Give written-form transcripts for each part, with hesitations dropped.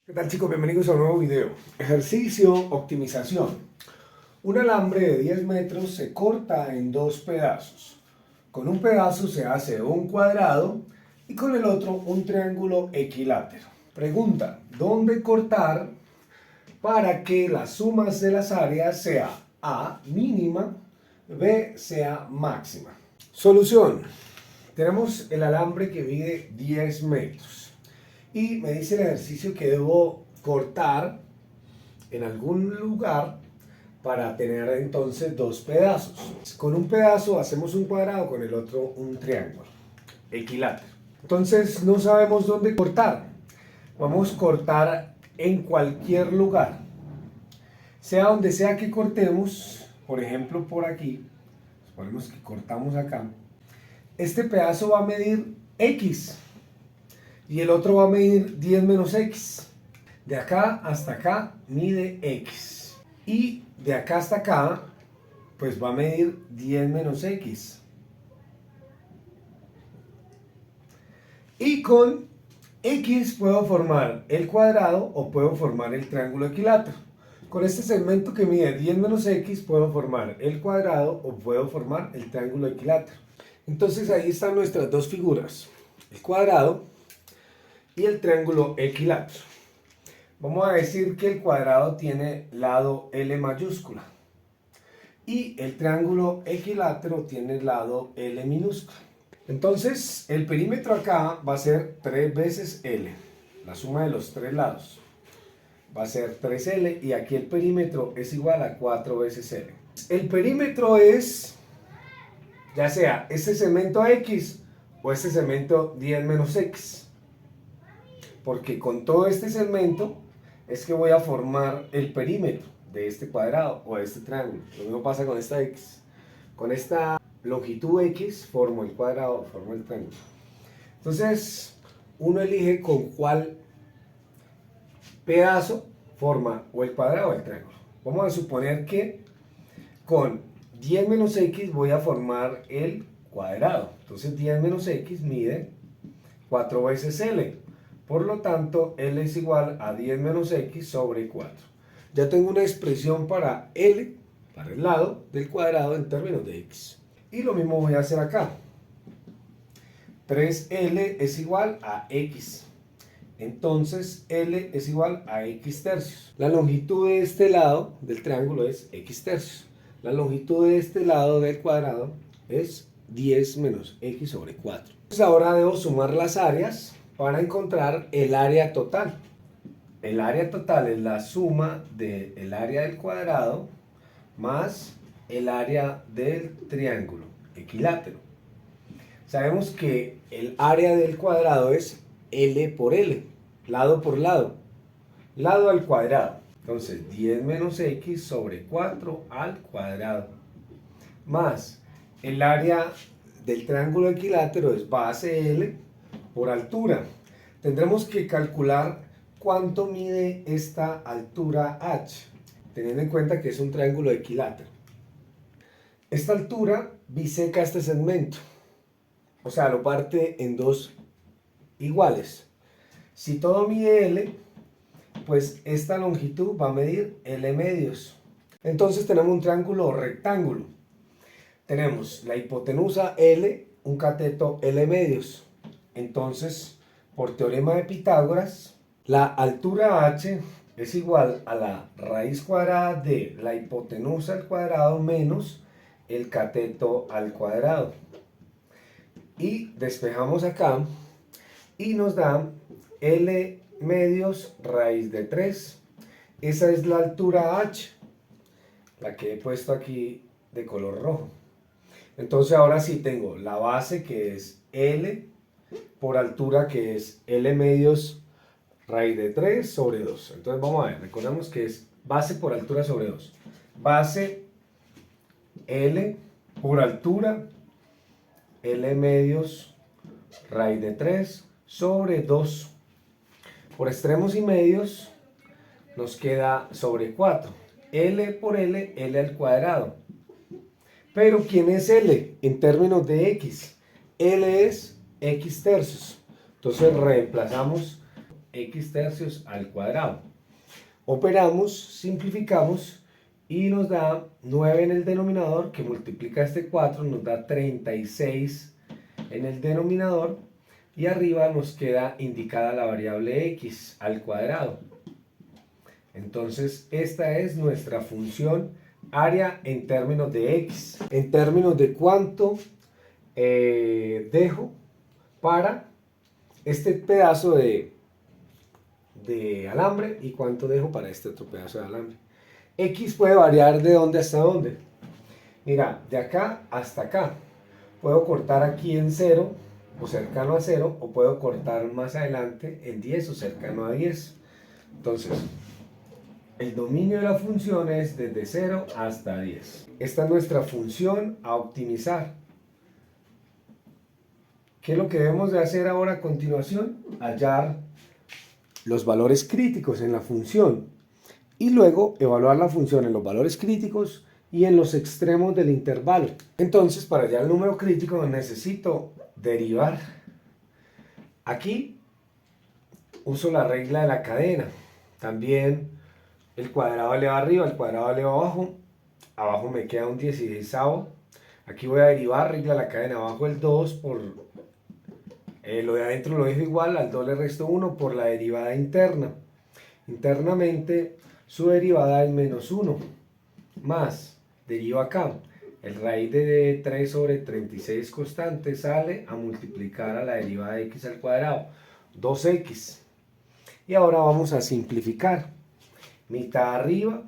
¿Qué tal, chicos? Bienvenidos a un nuevo video. Ejercicio, optimización. Un alambre de 10 metros se corta en dos pedazos. Con un pedazo se hace un cuadrado y con el otro un triángulo equilátero. Pregunta: ¿dónde cortar para que las sumas de las áreas sea A mínima, B sea máxima? Solución: tenemos el alambre que mide 10 metros. Y me dice el ejercicio que debo cortar en algún lugar para tener entonces dos pedazos. Con un pedazo hacemos un cuadrado, con el otro un triángulo equilátero. Entonces no sabemos dónde cortar. Vamos a cortar en cualquier lugar. Sea donde sea que cortemos, por ejemplo por aquí, suponemos que cortamos acá. Este pedazo va a medir X. Y el otro va a medir 10 menos X. De acá hasta acá mide X. Y de acá hasta acá, pues va a medir 10 menos X. Y con X puedo formar el cuadrado o puedo formar el triángulo equilátero. Con este segmento que mide 10 menos X puedo formar el cuadrado o puedo formar el triángulo equilátero. Entonces ahí están nuestras dos figuras. El cuadrado y el triángulo equilátero. Vamos a decir que el cuadrado tiene lado L mayúscula y el triángulo equilátero tiene lado L minúscula. Entonces el perímetro acá va a ser 3 veces L, la suma de los tres lados va a ser 3L, y aquí el perímetro es igual a 4 veces L. El perímetro es ya sea este segmento X o este segmento 10 menos X. Porque con todo este segmento es que voy a formar el perímetro de este cuadrado o de este triángulo. Lo mismo pasa con esta X. Con esta longitud X formo el cuadrado, formo el triángulo. Entonces uno elige con cuál pedazo forma o el cuadrado o el triángulo. Vamos a suponer que con 10 menos X voy a formar el cuadrado. Entonces 10 menos X mide 4 veces L. Por lo tanto, L es igual a 10 menos X sobre 4. Ya tengo una expresión para L, para el lado del cuadrado en términos de X. Y lo mismo voy a hacer acá. 3L es igual a X. Entonces, L es igual a X tercios. La longitud de este lado del triángulo es X tercios. La longitud de este lado del cuadrado es 10 menos X sobre 4. Entonces ahora debo sumar las áreas para encontrar el área total. El área total es la suma del área del cuadrado más el área del triángulo equilátero. Sabemos que el área del cuadrado es L por L, lado por lado, lado al cuadrado. Entonces 10 menos X sobre 4 al cuadrado, más el área del triángulo equilátero es base L por altura. Tendremos que calcular cuánto mide esta altura h, teniendo en cuenta que es un triángulo equilátero. Esta altura biseca este segmento, o sea, lo parte en dos iguales. Si todo mide L, pues esta longitud va a medir L medios. Entonces tenemos un triángulo rectángulo. Tenemos la hipotenusa L, un cateto L medios. Entonces, por teorema de Pitágoras, la altura h es igual a la raíz cuadrada de la hipotenusa al cuadrado menos el cateto al cuadrado. Y despejamos acá y nos da L medios raíz de 3. Esa es la altura h, la que he puesto aquí de color rojo. Entonces ahora sí tengo la base, que es L, por altura, que es L medios raíz de 3 sobre 2. Entonces vamos a ver, recordemos que es base por altura sobre 2. Base L por altura, L medios raíz de 3 sobre 2. Por extremos y medios nos queda sobre 4. L por L, L al cuadrado. Pero ¿quién es L en términos de X? L es X tercios. Entonces reemplazamos x tercios al cuadrado. Operamos, simplificamos y nos da 9 en el denominador, que multiplica este 4, nos da 36 en el denominador, y arriba nos queda indicada la variable x al cuadrado. Entonces esta es nuestra función área en términos de x, en términos de cuánto dejo para este pedazo de alambre y cuánto dejo para este otro pedazo de alambre. X puede variar de dónde hasta dónde. Mira, de acá hasta acá. Puedo cortar aquí en 0 o cercano a 0, o puedo cortar más adelante en 10 o cercano a 10. Entonces, el dominio de la función es desde 0 hasta 10. Esta es nuestra función a optimizar. ¿Qué es lo que debemos de hacer ahora a continuación? Hallar los valores críticos en la función y luego evaluar la función en los valores críticos y en los extremos del intervalo. Entonces, para hallar el número crítico necesito derivar. Aquí uso la regla de la cadena. También el cuadrado eleva arriba, el cuadrado eleva abajo. Abajo me queda un 16avo. Aquí voy a derivar regla de la cadena. Abajo el 2 por lo de adentro lo dejo igual, al 2 le resto 1 por la derivada interna. Internamente su derivada es menos 1, más, deriva acá, el raíz de 3 sobre 36 constante sale a multiplicar a la derivada de x al cuadrado, 2x. Y ahora vamos a simplificar, mitad arriba,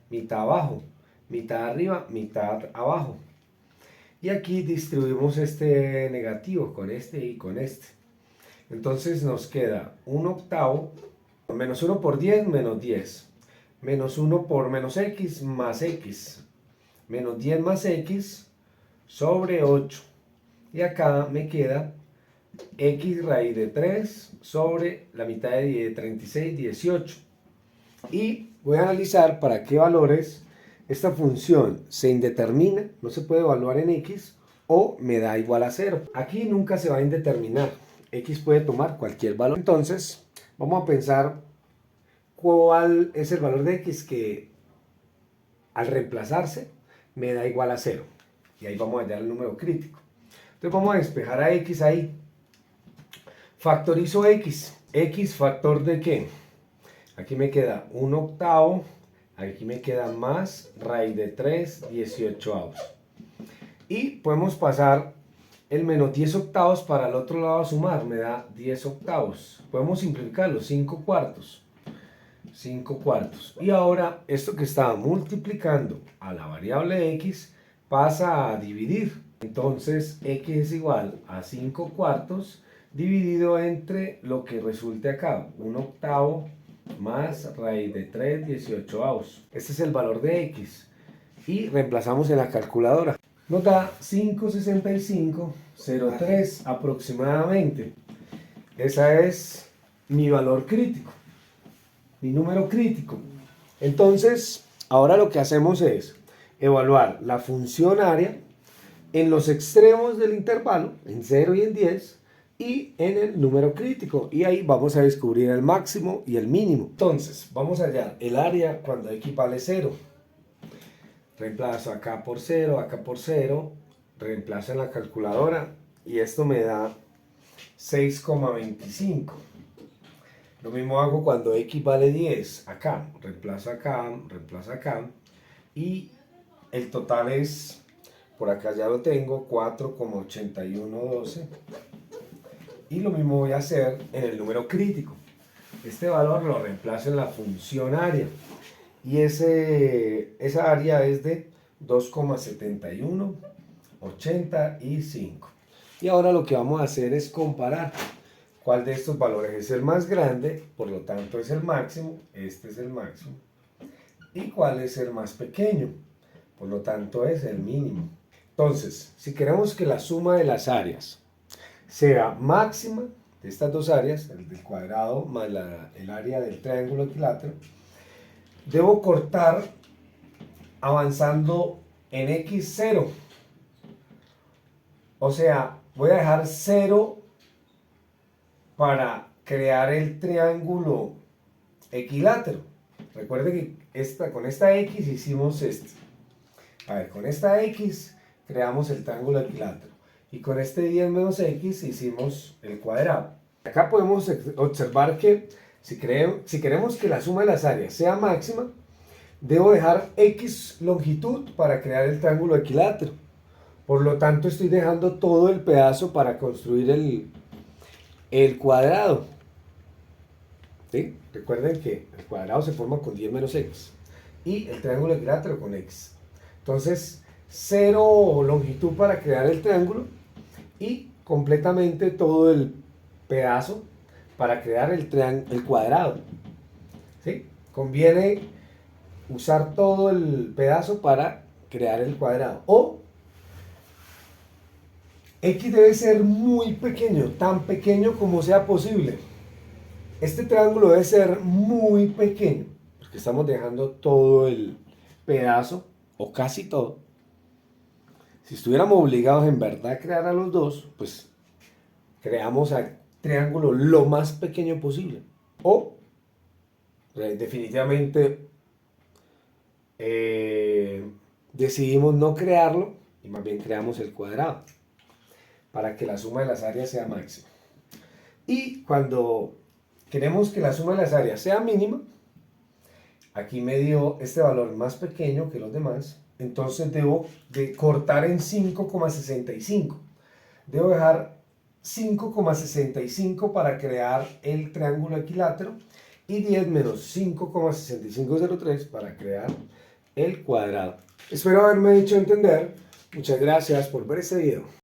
mitad abajo, mitad arriba, mitad abajo. Y aquí distribuimos este negativo con este y con este. Entonces nos queda 1/8, menos 1 por 10, menos 10. Menos 1 por menos x, más x. Menos 10 más x sobre 8. Y acá me queda x raíz de 3 sobre la mitad de 36, 18. Y voy a analizar para qué valores esta función se indetermina, no se puede evaluar en x, o me da igual a 0. Aquí nunca se va a indeterminar, x puede tomar cualquier valor. Entonces, vamos a pensar cuál es el valor de x que al reemplazarse me da igual a 0. Y ahí vamos a hallar el número crítico. Entonces vamos a despejar a x ahí. Factorizo x. ¿X factor de qué? Aquí me queda 1/8. Aquí me queda más raíz de 3, 18avos. Y podemos pasar el menos 10 octavos para el otro lado a sumar, me da 10 octavos. Podemos simplificarlo, 5 cuartos. 5 cuartos. Y ahora esto que estaba multiplicando a la variable x pasa a dividir. Entonces x es igual a 5 cuartos dividido entre lo que resulte acá, 1/8 más raíz de 3, 18avos. Este es el valor de x. Y reemplazamos en la calculadora. Nos da 565,03 aproximadamente. Ese es mi valor crítico, mi número crítico. Entonces, ahora lo que hacemos es evaluar la función área en los extremos del intervalo, en 0 y en 10, y en el número crítico, y ahí vamos a descubrir el máximo y el mínimo. Entonces vamos a hallar el área cuando x vale 0. Reemplazo acá por 0, acá por 0, reemplazo en la calculadora y esto me da 6,25. Lo mismo hago cuando x vale 10, acá, reemplazo acá, y el total es, por acá ya lo tengo, 4,8112. Y lo mismo voy a hacer en el número crítico. Este valor lo reemplazo en la función área. Y esa área es de 2,7185. Y ahora lo que vamos a hacer es comparar cuál de estos valores es el más grande, por lo tanto es el máximo, este es el máximo. Y cuál es el más pequeño, por lo tanto es el mínimo. Entonces, si queremos que la suma de las áreas sea máxima de estas dos áreas, el del cuadrado más el área del triángulo equilátero, debo cortar avanzando en x0. O sea, voy a dejar 0 para crear el triángulo equilátero. Recuerde que con esta X hicimos este. A ver, con esta X creamos el triángulo equilátero. Y con este 10 menos X hicimos el cuadrado. Acá podemos observar que si queremos que la suma de las áreas sea máxima, debo dejar X longitud para crear el triángulo equilátero. Por lo tanto, estoy dejando todo el pedazo para construir el cuadrado. ¿Sí? Recuerden que el cuadrado se forma con 10 menos X y el triángulo equilátero con X. Entonces, 0 longitud para crear el triángulo y completamente todo el pedazo para crear el cuadrado. ¿Sí? Conviene usar todo el pedazo para crear el cuadrado. O X debe ser muy pequeño, tan pequeño como sea posible. Este triángulo debe ser muy pequeño, porque estamos dejando todo el pedazo, o casi todo. Si estuviéramos obligados en verdad a crear a los dos, pues creamos al triángulo lo más pequeño posible. O definitivamente decidimos no crearlo y más bien creamos el cuadrado para que la suma de las áreas sea máxima. Y cuando queremos que la suma de las áreas sea mínima, aquí me dio este valor más pequeño que los demás, entonces debo de cortar en 5,65. Debo dejar 5,65 para crear el triángulo equilátero y 10 menos 5,6503 para crear el cuadrado. Espero haberme hecho entender. Muchas gracias por ver este video.